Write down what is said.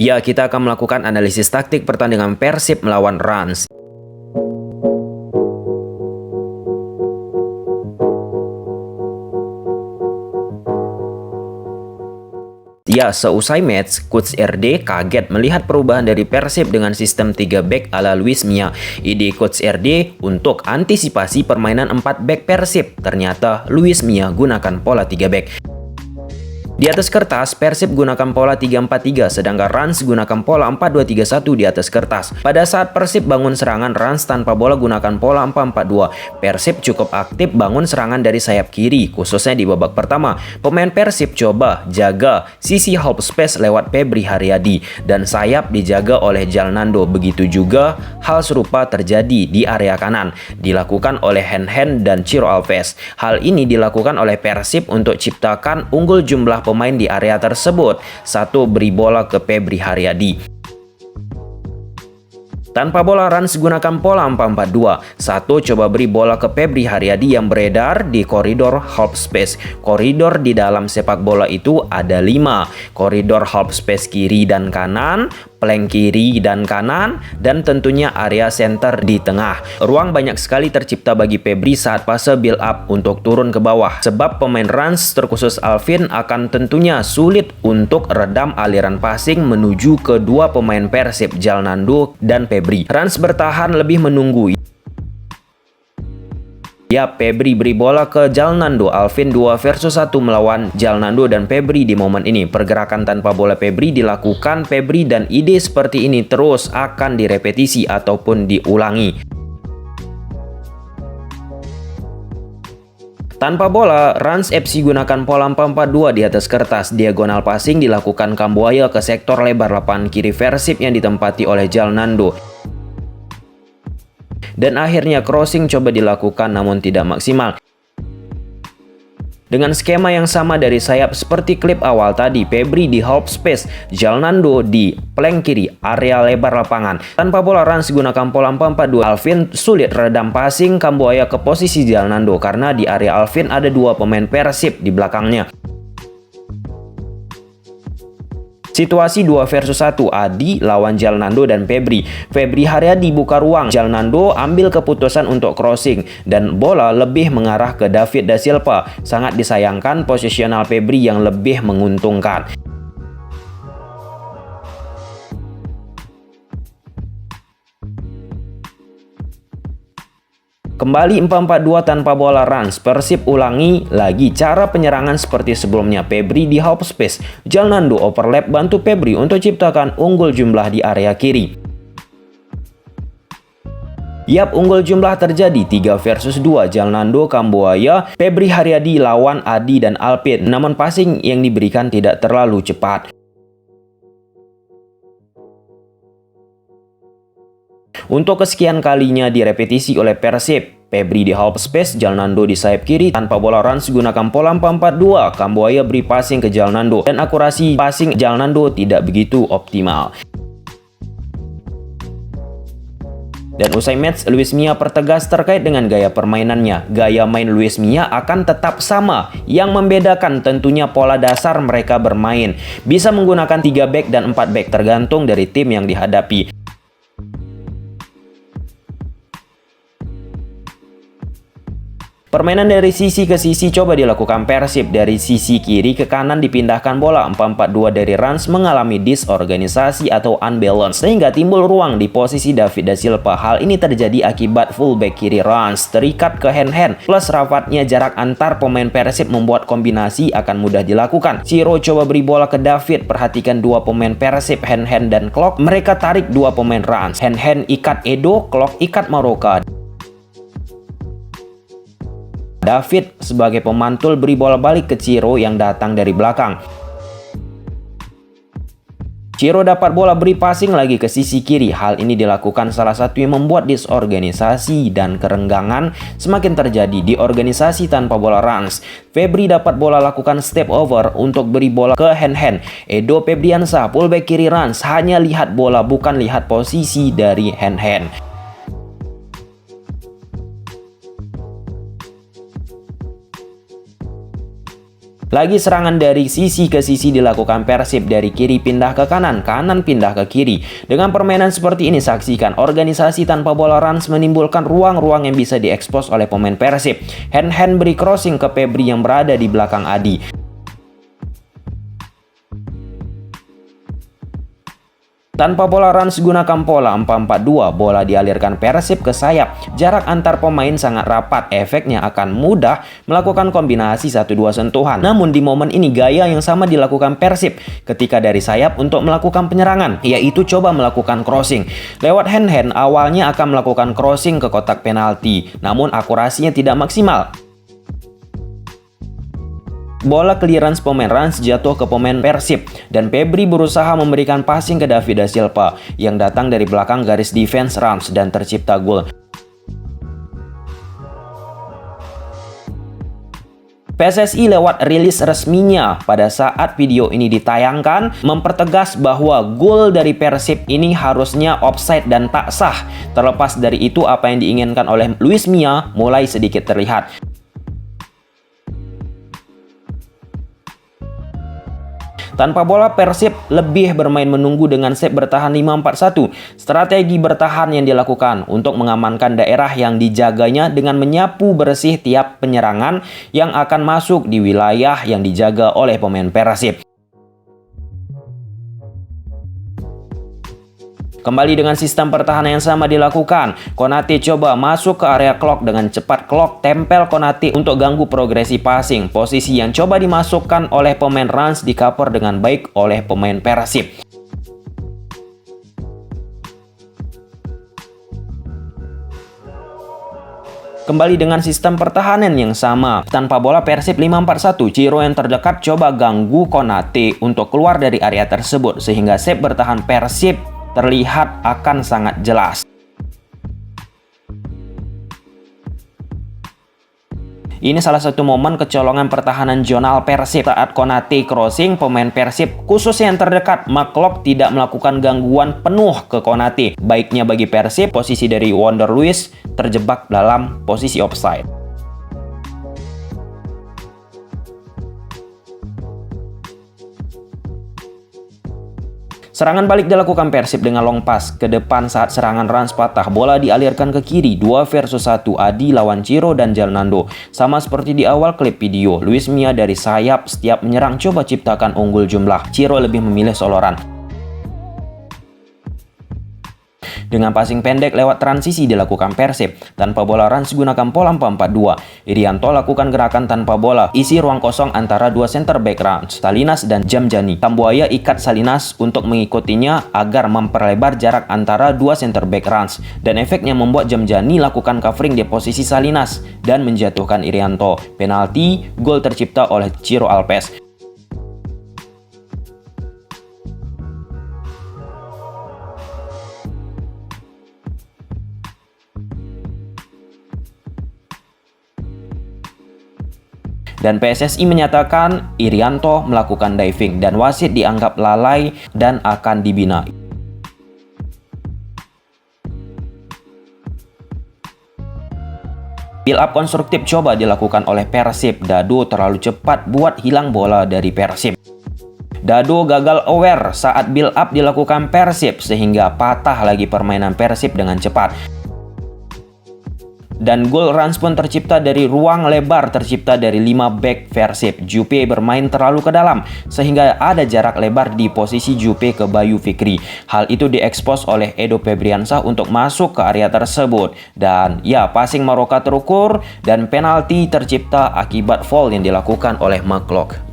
Ya, kita akan melakukan analisis taktik pertandingan Persib melawan Rans. Ya, seusai match, Coach RD kaget melihat perubahan dari Persib dengan sistem 3 back ala Luis Mia. Ide Coach RD untuk antisipasi permainan 4 back Persib. Ternyata Luis Mia gunakan pola 3 back. Di atas kertas, Persib gunakan pola 3-4-3, sedangkan Rans gunakan pola 4-2-3-1 di atas kertas. Pada saat Persib bangun serangan, Rans tanpa bola gunakan pola 4-4-2. Persib cukup aktif bangun serangan dari sayap kiri, khususnya di babak pertama. Pemain Persib coba jaga sisi half space lewat Febri Haryadi, dan sayap dijaga oleh Jalnando. Begitu juga hal serupa terjadi di area kanan, dilakukan oleh Hen dan Ciro Alves. Hal ini dilakukan oleh Persib untuk ciptakan unggul jumlah pemain di area tersebut. Satu, beri bola ke Febri Haryadi. Tanpa bola, Rans gunakan pola 4-4-2. Satu, coba beri bola ke Febri Haryadi yang beredar di koridor half space. Koridor di dalam sepak bola itu ada 5. Koridor half space kiri dan kanan, flank kiri dan kanan, dan tentunya area center di tengah. Ruang banyak sekali tercipta bagi Febri saat fase build up untuk turun ke bawah. Sebab pemain Rans terkhusus Alvin akan tentunya sulit untuk redam aliran passing menuju kedua pemain Persib, Jalnando dan Febri. Rans bertahan lebih menunggu. Ya, Febri beri bola ke Jalnando. Alvin 2 versus 1 melawan Jalnando dan Febri di momen ini. Pergerakan tanpa bola Febri dilakukan Febri, dan ide seperti ini terus akan direpetisi ataupun diulangi. Tanpa bola, Rans FC gunakan pola 4-4-2 di atas kertas. Diagonal passing dilakukan Kambuaya ke sektor lebar lapangan kiri Persib yang ditempati oleh Jalnando. Dan akhirnya crossing coba dilakukan namun tidak maksimal. Dengan skema yang sama dari sayap seperti klip awal tadi, Febri di half space, Jalnando di flank kiri, area lebar lapangan. Tanpa bola, Rans gunakan pola 4-4-2. Alvin sulit redam passing Kambuaya ke posisi Jalnando karena di area Alvin ada 2 pemain Persib di belakangnya. Situasi 2 versus 1, Adi lawan Jalnando dan Febri. Febri Haryadi buka ruang, Jalnando ambil keputusan untuk crossing, dan bola lebih mengarah ke David da Silva. Sangat disayangkan posisional Febri yang lebih menguntungkan. Kembali 4-4-2 tanpa bola Rans. Persib ulangi lagi cara penyerangan seperti sebelumnya. Febri di half space, Jalnando overlap bantu Febri untuk ciptakan unggul jumlah di area kiri. Yap, unggul jumlah terjadi 3 versus 2. Jalnando, Kambuaya, Febri Haryadi lawan Adi dan Alvin. Namun passing yang diberikan tidak terlalu cepat. Untuk kesekian kalinya direpetisi oleh Persib. Febri di half space, Jalnando di sayap kiri. Tanpa bola, Rans gunakan pola 4-4-2. Kambuaya beri passing ke Jalnando, dan akurasi passing Jalnando tidak begitu optimal. Dan usai match, Luis Mia pertegas terkait dengan gaya permainannya. Gaya main Luis Mia akan tetap sama. Yang membedakan tentunya pola dasar mereka bermain. Bisa menggunakan 3 back dan 4 back tergantung dari tim yang dihadapi. Permainan dari sisi ke sisi coba dilakukan Persib. Dari sisi kiri ke kanan dipindahkan bola. 4-4-2 dari Rans mengalami disorganisasi atau unbalance, sehingga timbul ruang di posisi David da Silva. Hal ini terjadi akibat fullback kiri Rans terikat ke Hen, plus rapatnya jarak antar pemain Persib membuat kombinasi akan mudah dilakukan. Ciro coba beri bola ke David. Perhatikan 2 pemain Persib, Hen dan Klok. Mereka tarik 2 pemain Rans. Hen ikat Edo, Klok ikat Maroka. David sebagai pemantul beri bola balik ke Ciro yang datang dari belakang. Ciro dapat bola beri passing lagi ke sisi kiri. Hal ini dilakukan salah satu yang membuat disorganisasi dan kerenggangan semakin terjadi di organisasi tanpa bola Rans. Febri dapat bola lakukan step over untuk beri bola ke Hen. Edo Febriansa, fullback kiri Rans, hanya lihat bola bukan lihat posisi dari Hen. Lagi serangan dari sisi ke sisi dilakukan Persib, dari kiri pindah ke kanan, kanan pindah ke kiri. Dengan permainan seperti ini, saksikan organisasi tanpa bola Rans menimbulkan ruang-ruang yang bisa diekspos oleh pemain Persib. Hand beri crossing ke Febri yang berada di belakang Adi. Tanpa bola Rans gunakan pola 4-4-2, bola dialirkan Persib ke sayap. Jarak antar pemain sangat rapat, efeknya akan mudah melakukan kombinasi 1-2 sentuhan. Namun di momen ini gaya yang sama dilakukan Persib ketika dari sayap untuk melakukan penyerangan, yaitu coba melakukan crossing. Lewat hand awalnya akan melakukan crossing ke kotak penalti, namun akurasinya tidak maksimal. Bola clearance pemain Rans jatuh ke pemain Persib dan Febri berusaha memberikan passing ke David da Silva yang datang dari belakang garis defense Rans dan tercipta gol. PSSI lewat rilis resminya pada saat video ini ditayangkan mempertegas bahwa gol dari Persib ini harusnya offside dan tak sah. Terlepas dari itu, apa yang diinginkan oleh Luis Mia mulai sedikit terlihat. Tanpa bola, Persib lebih bermain menunggu dengan set bertahan 5-4-1. Strategi bertahan yang dilakukan untuk mengamankan daerah yang dijaganya dengan menyapu bersih tiap penyerangan yang akan masuk di wilayah yang dijaga oleh pemain Persib. Kembali dengan sistem pertahanan yang sama dilakukan. Konate coba masuk ke area clock dengan cepat. Clock tempel Konate untuk ganggu progresi passing. Posisi yang coba dimasukkan oleh pemain Rans di cover dengan baik oleh pemain Persib. Kembali dengan sistem pertahanan yang sama. Tanpa bola Persib 5-4-1. Ciro yang terdekat coba ganggu Konate untuk keluar dari area tersebut, sehingga set bertahan Persib terlihat akan sangat jelas. Ini salah satu momen kecolongan pertahanan zonal Persib saat Konate crossing pemain Persib, khususnya yang terdekat. McLeod tidak melakukan gangguan penuh ke Konate. Baiknya bagi Persib, posisi dari Wonder Luiz terjebak dalam posisi offside. Serangan balik dilakukan Persib dengan long pass ke depan saat serangan Rans patah. Bola dialirkan ke kiri, 2 versus 1, Adi lawan Ciro dan Jalnando. Sama seperti di awal klip video, Luis Mia dari sayap setiap menyerang coba ciptakan unggul jumlah. Ciro lebih memilih soloran. Dengan passing pendek lewat transisi dilakukan Persib. Tanpa bola Rans gunakan pola 4-4-2. Irianto lakukan gerakan tanpa bola. Isi ruang kosong antara dua center back Rans, Salinas dan Jamjani. Tambuaya ikat Salinas untuk mengikutinya agar memperlebar jarak antara dua center back Rans. Dan efeknya membuat Jamjani lakukan covering di posisi Salinas dan menjatuhkan Irianto. Penalti, gol tercipta oleh Ciro Alves. Dan PSSI menyatakan Irianto melakukan diving dan wasit dianggap lalai dan akan dibina. Build up konstruktif coba dilakukan oleh Persib. Dado terlalu cepat buat hilang bola dari Persib. Dado gagal aware saat build up dilakukan Persib sehingga patah lagi permainan Persib dengan cepat. Dan gol Rans pun tercipta dari ruang lebar tercipta dari 5 back Persib. Juppe bermain terlalu ke dalam sehingga ada jarak lebar di posisi Juppe ke Bayu Fikri. Hal itu diekspos oleh Edo Febriansah untuk masuk ke area tersebut. Dan ya, passing Maroka terukur dan penalti tercipta akibat foul yang dilakukan oleh McLeod.